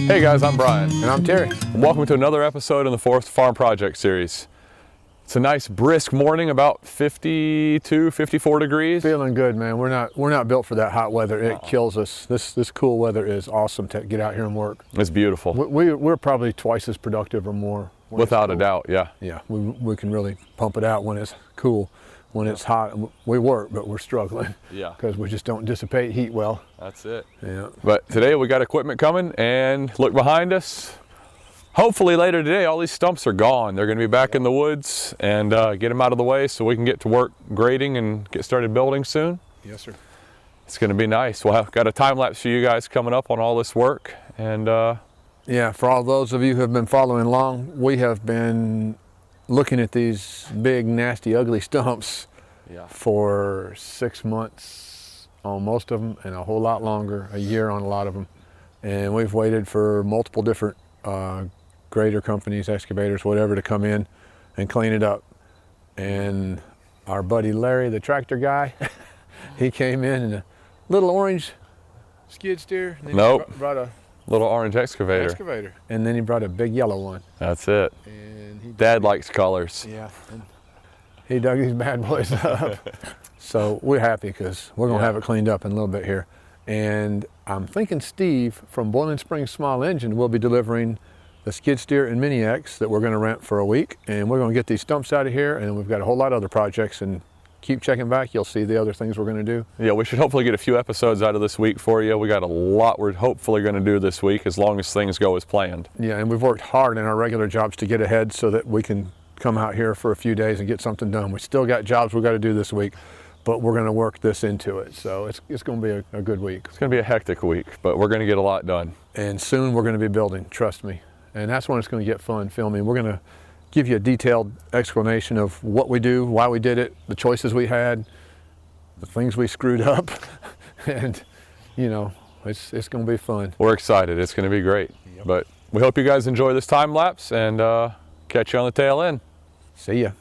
Hey guys, I'm Brian. And I'm Terry. And welcome to another episode in the Forest Farm Project series. It's a nice brisk morning, about 52, 54 degrees. Feeling good, man. We're not built for that hot weather. It kills us. This cool weather is awesome to get out here and work. It's beautiful. We're probably twice as productive or more. Without a doubt, yeah. Yeah, we can really pump it out when it's cool. When it's hot, we work, but we're struggling. Yeah. Because we just don't dissipate heat well. That's it. Yeah. But today we got equipment coming, and look behind us. Hopefully later today, all these stumps are gone. They're going to be back in the woods and get them out of the way so we can get to work grading and get started building soon. Yes, sir. It's going to be nice. We'll have got a time lapse for you guys coming up on all this work. And yeah, for all those of you who have been following along, we have been looking at these big, nasty, ugly stumps for 6 months on most of them, and a whole lot longer, a year on a lot of them. And we've waited for multiple different grader companies, excavators, whatever, to come in and clean it up. And our buddy Larry, the tractor guy, he came in a little orange skid steer. And then he brought a little orange excavator. And then he brought a big yellow one. That's it. And Dad likes colors. Yeah. And he dug these bad boys up. So we're happy because we're going to have it cleaned up in a little bit here. And I'm thinking Steve from Boiling Springs Small Engine will be delivering the skid steer and Mini X that we're going to rent for a week. And we're going to get these stumps out of here. And we've got a whole lot of other projects. And keep checking back. You'll see the other things we're going to do. Yeah, we should hopefully get a few episodes out of this week for you. We got a lot we're hopefully going to do this week as long as things go as planned. Yeah, and we've worked hard in our regular jobs to get ahead so that we can come out here for a few days and get something done. We still got jobs we've got to do this week, but we're going to work this into it. So it's going to be a good week. It's going to be a hectic week, but we're going to get a lot done. And soon we're going to be building, trust me. And that's when it's going to get fun filming. We're going to give you a detailed explanation of what we do, why we did it, the choices we had, the things we screwed up. And, you know, it's going to be fun. We're excited. It's going to be great. Yep. But we hope you guys enjoy this time lapse and catch you on the tail end. See ya.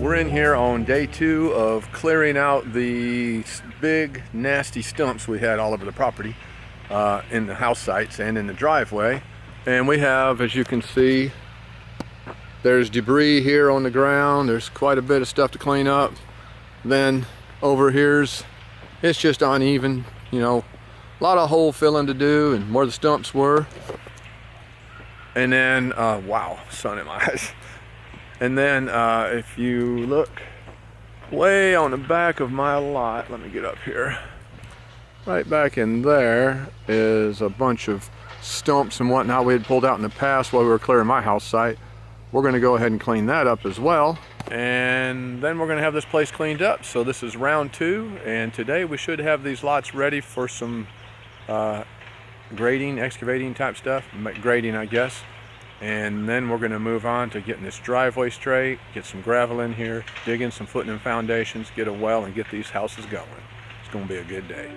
We're in here on day 2 of clearing out the big nasty stumps we had all over the property, in the house sites and in the driveway. And we have, as you can see, there's debris here on the ground. There's quite a bit of stuff to clean up. Then over here's, it's just uneven, you know, a lot of hole filling to do and where the stumps were. And then, wow, sun in my eyes. And then if you look way on the back of my lot, let me get up here. Right back in there is a bunch of stumps and whatnot we had pulled out in the past while we were clearing my house site. We're gonna go ahead and clean that up as well. And then we're gonna have this place cleaned up. So this is round 2, and today we should have these lots ready for some grading, excavating type stuff, grading I guess. And then we're gonna move on to getting this driveway straight, get some gravel in here, dig in some footing and foundations, get a well, and get these houses going. It's gonna be a good day.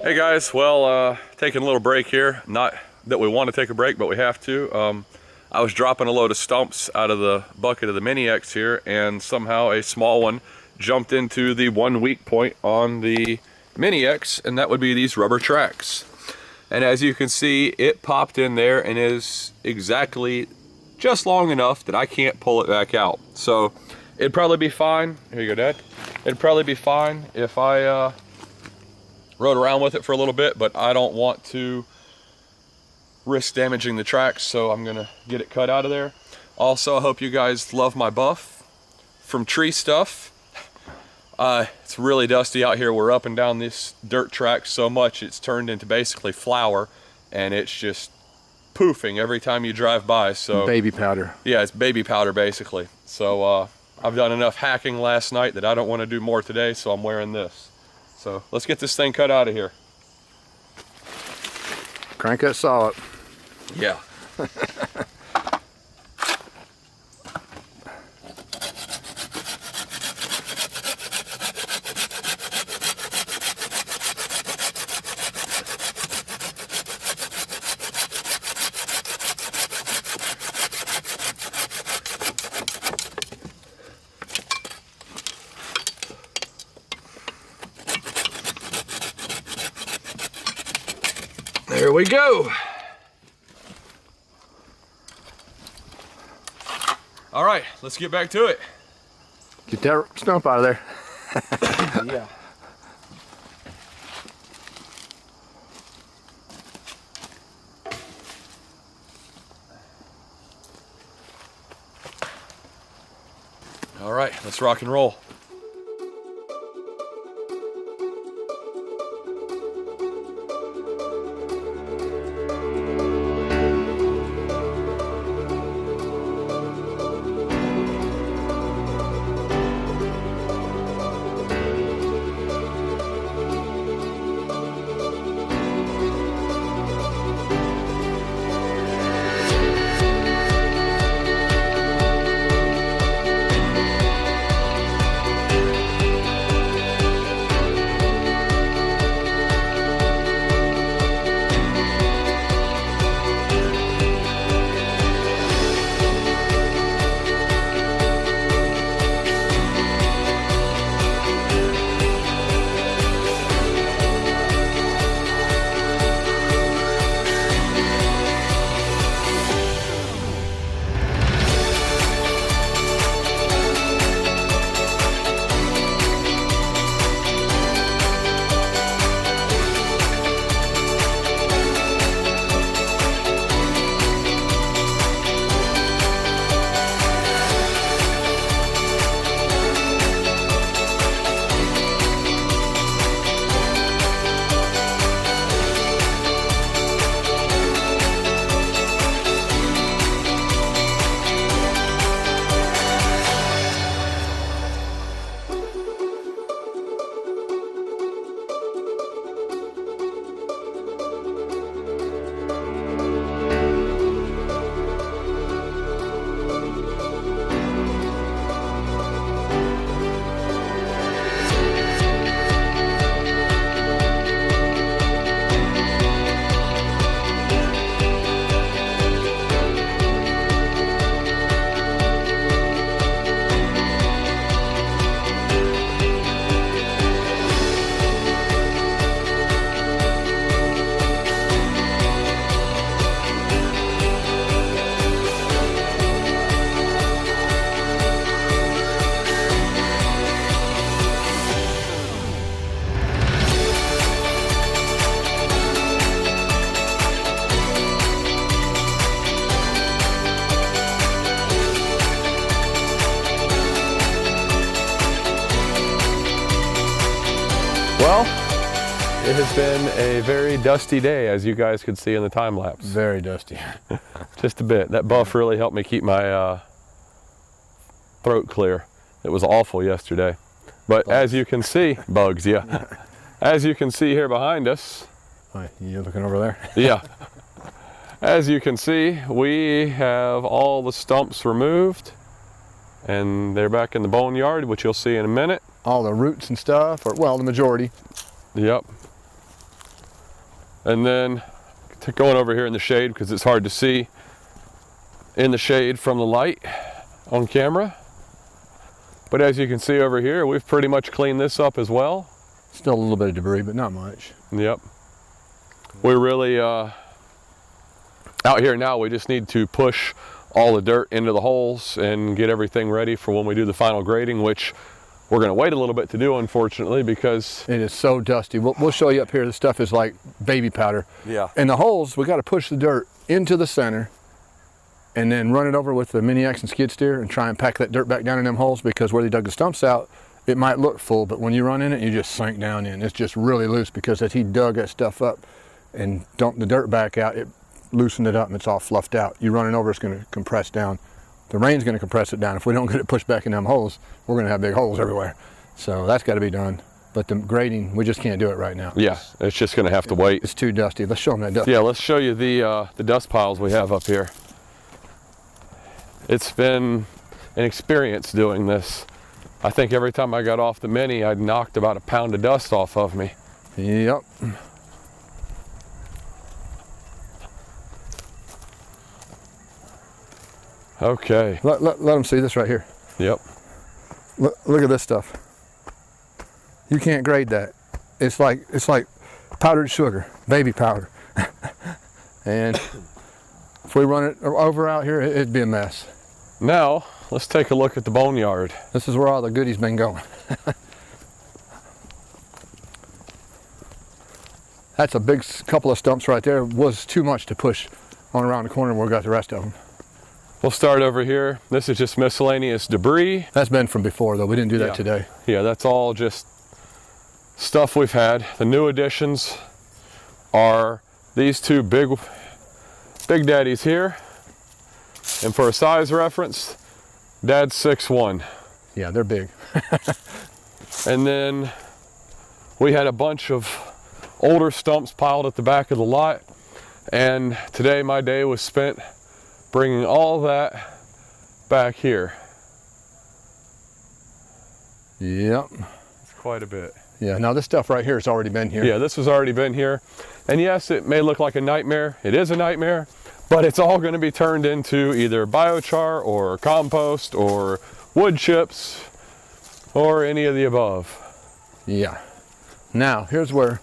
Hey guys, well, taking a little break here. Not that we want to take a break, but we have to. I was dropping a load of stumps out of the bucket of the Mini X here, and somehow a small one jumped into the one weak point on the Mini X, and that would be these rubber tracks. And as you can see, it popped in there and is exactly just long enough that I can't pull it back out. So it'd probably be fine. Here you go, Dad. It'd probably be fine if I rode around with it for a little bit, but I don't want to risk damaging the tracks, so I'm gonna get it cut out of there. Also, I hope you guys love my buff from Tree Stuff. It's really dusty out here. We're up and down this dirt track so much it's turned into basically flour, and it's just poofing every time you drive by. So baby powder. Yeah, it's baby powder basically. So I've done enough hacking last night that I don't want to do more today, so I'm wearing this. So let's get this thing cut out of here. Crank that saw up. Yeah. There we go. All right, let's get back to it. Get that stump out of there. Yeah. All right, let's rock and roll. Well, it has been a very dusty day, as you guys could see in the time lapse. Very dusty. Just a bit. That buff really helped me keep my throat clear. It was awful yesterday. But Bugs. as you can see, bugs, yeah. As you can see here behind us. Wait, you looking over there? Yeah. As you can see, we have all the stumps removed, and they're back in the boneyard, which you'll see in a minute. All the roots and stuff, or well, the majority. Yep. And then going over here in the shade because it's hard to see in the shade from the light on camera. But as you can see over here, we've pretty much cleaned this up as well. Still a little bit of debris, but not much. Yep. We're really out here now. We just need to push all the dirt into the holes and get everything ready for when we do the final grading, which we're going to wait a little bit to do, unfortunately, because it is so dusty. We'll show you up here. The stuff is like baby powder. Yeah. And the holes, we got to push the dirt into the center and then run it over with the mini X and skid steer and try and pack that dirt back down in them holes, because where they dug the stumps out, it might look full, but when you run in it, you just sink down in. It's just really loose, because as he dug that stuff up and dumped the dirt back out, it loosened it up and it's all fluffed out. You run it over, it's going to compress down. The rain's going to compress it down. If we don't get it pushed back in them holes, we're going to have big holes everywhere. So that's got to be done. But the grading, we just can't do it right now. yeah, it's just going to have to wait. It's too dusty. Let's show them that dust. Yeah, let's show you the dust piles we have up here. It's been an experience doing this. I think every time I got off the Mini, I'd knocked about a pound of dust off of me. Yep. Okay. Let them see this right here. Yep. Look at this stuff. You can't grade that. It's like powdered sugar, baby powder. And if we run it over out here, it'd be a mess. Now, let's take a look at the boneyard. This is where all the goodies been going. That's a big couple of stumps right there. Was too much to push on around the corner where we got the rest of them. We'll start over here. This is just miscellaneous debris. That's been from before though. We didn't do that Yeah. today. Yeah, that's all just stuff we've had. The new additions are these two big daddies here. And for a size reference, Dad's 6'1". Yeah, they're big. And then we had a bunch of older stumps piled at the back of the lot. And today my day was spent bringing all that back here. Yep. It's quite a bit. Yeah, now this stuff right here has already been here. Yeah, this has already been here. And yes, it may look like a nightmare. It is a nightmare, but it's all going to be turned into either biochar or compost or wood chips or any of the above. Yeah. Now, here's where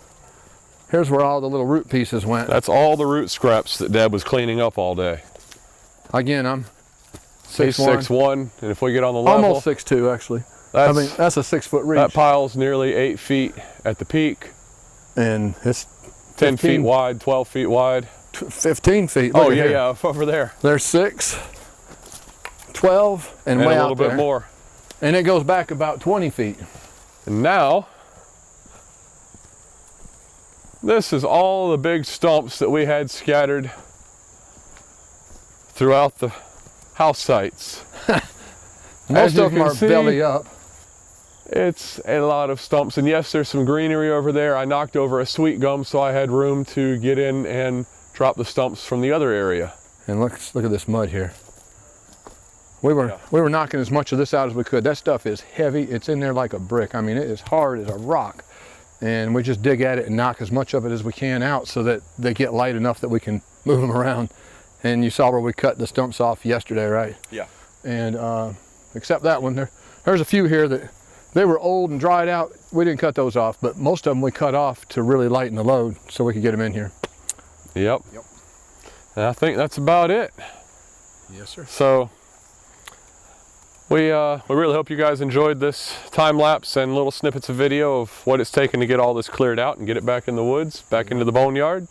all the little root pieces went. That's all the root scraps that Dad was cleaning up all day. Again, I'm He's 6'1", 6'1", and if we get on the level, almost 6'2", actually. I mean, that's a 6 foot reach. that pile's nearly 8 feet at the peak, And it's 10 feet 15 wide, 12 feet wide. 15 feet. Oh Look at yeah, here. yeah, over there. There's 6, 12, and way a out little there. bit more. And it goes back about 20 feet. And now, this is all the big stumps that we had scattered throughout the house sites. Most you of them can are see, belly up. It's a lot of stumps, and yes, there's some greenery over there. I knocked over a sweet gum, so I had room to get in and drop the stumps from the other area. And look at this mud here. We were knocking as much of this out as we could. That stuff is heavy. It's in there like a brick. I mean, it is hard as a rock. And we just dig at it and knock as much of it as we can out so that they get light enough that we can move them around. And you saw where we cut the stumps off yesterday, right? Yeah. And except that one, there's a few here that they were old and dried out. We didn't cut those off, but most of them we cut off to really lighten the load so we could get them in here. Yep. And I think that's about it. Yes, sir. So we really hope you guys enjoyed this time lapse and little snippets of video of what it's taken to get all this cleared out and get it back in the woods, back into the boneyard.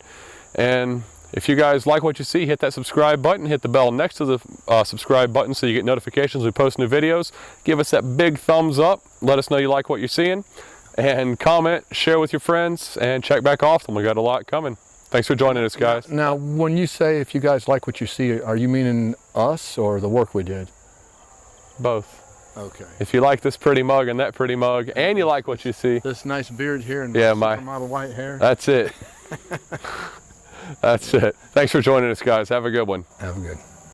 And if you guys like what you see, hit that subscribe button, hit the bell next to the subscribe button so you get notifications when we post new videos. Give us that big thumbs up. Let us know you like what you're seeing. And comment, share with your friends, and check back often. We got a lot coming. Thanks for joining us, guys. Now, when you say if you guys like what you see, are you meaning us or the work we did? Both. Okay. If you like this pretty mug and that pretty mug, and you like what you see, This nice beard here and Yeah, my supermodel white hair. that's it. That's it. Thanks for joining us, guys. Have a good one. Have a good.